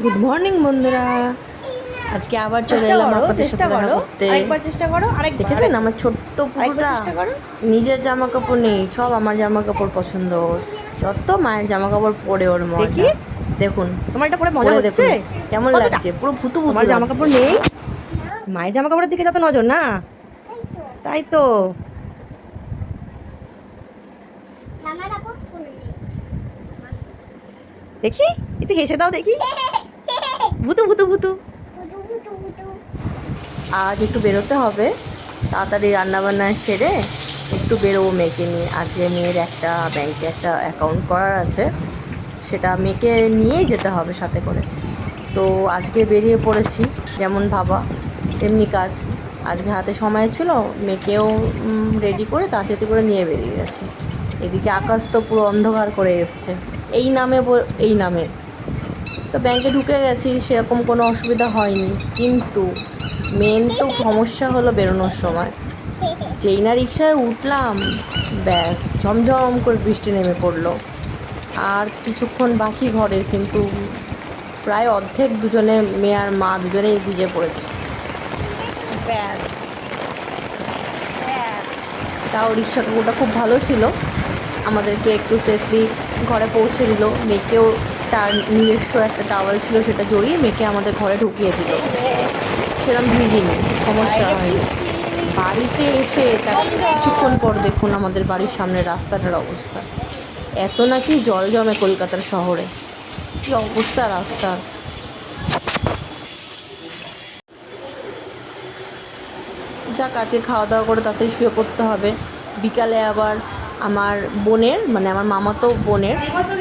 Good morning বন্ধুরা। আজকে আবার চলে এলাম আপনাদের সাথে দেখা করতে। আরেকবার চেষ্টা করো, দেখেছেন আমার ছোট্ট পুরোটা নিজের জামা কাপড় নেই, সব আমার জামা কাপড় পছন্দ। যত মায়ের জামা কাপড় পরে ওর মজা। দেখুন তোমার এটা পরে মজা হচ্ছে কেমন লাগছে, পুরো ভুতু ভুতু। তোমার জামা কাপড় নেই, মায়ের জামা কাপড়ের দিকে যত নজর না, তাই তো। দেখি একটু হেসে দাও দেখি, ভুতু ভুতু ভুতু। আজ একটু বেরোতে হবে, তাড়াতাড়ি রান্নাবান্না সেরে একটু বেরোবো মেয়েকে নিয়ে। আজকে মেয়ের একটা ব্যাংকে একটা অ্যাকাউন্ট করার আছে, সেটা মেয়েকে নিয়েই যেতে হবে সাথে করে। তো আজকে বেরিয়ে পড়েছি, যেমন ভাবা তেমনি কাজ। আজকে হাতে সময় ছিল, মেয়েকেও রেডি করে তাড়াতাড়ি করে নিয়ে বেরিয়ে গেছে। এদিকে আকাশ তো পুরো অন্ধকার করে এসছে, এই নামে তো ব্যাংকে ঢুকে গেছি, সেরকম কোনো অসুবিধা হয়নি। কিন্তু মেন তো সমস্যা হলো বেরোনোর সময়। যেই না রিক্সায় উঠলাম, ব্যাস ঝমঝম করে বৃষ্টি নেমে পড়লো। আর কিছুক্ষণ বাকি ঘরের, কিন্তু প্রায় অর্ধেক দুজনে, মেয়ে আর মা দুজনেই ভিজে পড়েছে। ব্যাস, তাও রিক্সা কাকুটা খুব ভালো ছিল, আমাদেরকে একটু সেফলি ঘরে পৌঁছে দিল। মেয়েকেও তার নিজস্ব একটা টাওয়াল ছিল, সেটা জড়িয়ে মেয়েকে আমাদের ঘরে ঢুকিয়ে দিল। সেরকম ভিজিনি, সমস্যা হয়নি। বাড়িতে এসে তার কিছুক্ষণ পর দেখুন আমাদের বাড়ির সামনে রাস্তাটার অবস্থা। এত নাকি জল জমে কলকাতার শহরে, কী অবস্থা রাস্তার। যা কাজে খাওয়া দাওয়া করে তাতে শুয়ে পড়তে হবে। বিকালে আবার আমার বোনের, মানে আমার মামাতো বোনের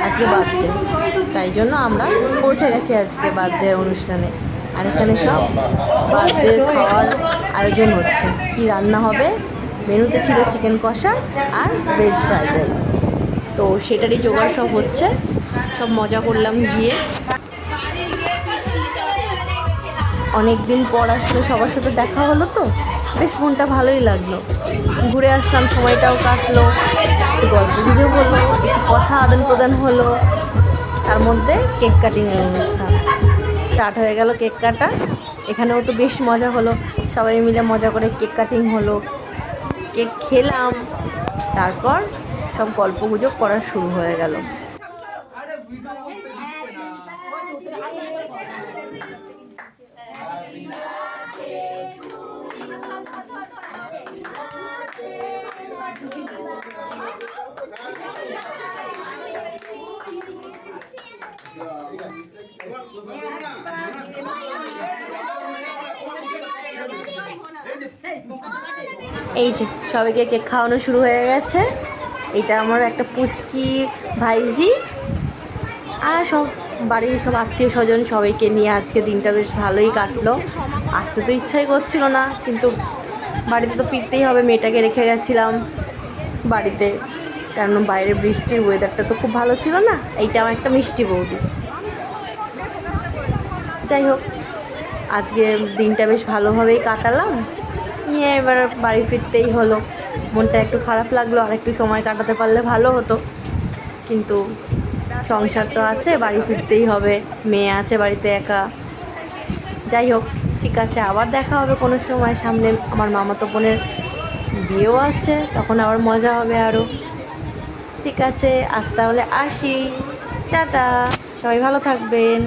আজকে বার্থডে, তাই জন্য আমরা পৌঁছে গেছি আজকে বার্থডে অনুষ্ঠানে। আর এখানে সব বার্থডে খাওয়ার আয়োজন হচ্ছে। কি রান্না হবে, মেনুতে ছিল চিকেন কষা আর ভেজ ফ্রাইড রাইস, তো সেটারই জোগাড় সব হচ্ছে। সব মজা করলাম গিয়ে। অনেক দিন পর আসলে সবার সাথে দেখা হলো, তো বেশ মনটা ভালোই লাগলো। ঘুরে আসলাম, সময়টাও কাটলো, একটু গল্প গুজব হলো, একটু কথা আদান প্রদান হলো। তার মধ্যে কেক কাটিংয়ের অনুষ্ঠান স্টার্ট হয়ে গেল। কেক কাটা এখানেও তো বেশ মজা হলো, সবাই মিলে মজা করে কেক কাটিং হলো, কেক খেলাম। তারপর সব গল্প গুজব করা শুরু হয়ে গেল। এই যে সবাইকে কেক খাওয়ানো শুরু হয়ে গেছে। এটা আমার একটা পুচকি ভাইজি, আর সব বাড়ির সব আত্মীয় স্বজন সবাইকে নিয়ে আজকে দিনটা বেশ ভালোই কাটলো। আসতে তো ইচ্ছাই করছিল না, কিন্তু বাড়িতে তো ফিরতেই হবে। মেয়েটাকে রেখে গেছিলাম বাড়িতে, কারণ বাইরে বৃষ্টির ওয়েদারটা তো খুব ভালো ছিল না। এইটা আমার একটা মিষ্টি বৌদি। যাই হোক, আজকে দিনটা বেশ ভালোভাবেই কাটালাম, নিয়ে এবার বাড়ি ফিরতেই হলো। মনটা একটু খারাপ লাগলো, আর একটু সময় কাটাতে পারলে ভালো হতো, কিন্তু সংসার তো আছে, বাড়ি ফিরতেই হবে, মেয়ে আছে বাড়িতে একা। যাই হোক, ঠিক আছে, আবার দেখা হবে কোনো সময়। সামনে আমার মামাতো বোনের বিয়েও আসছে, তখন আবার মজা হবে আরও। ঠিক আছে, আজ তাহলে আসি, টাটা, সবাই ভালো থাকবেন।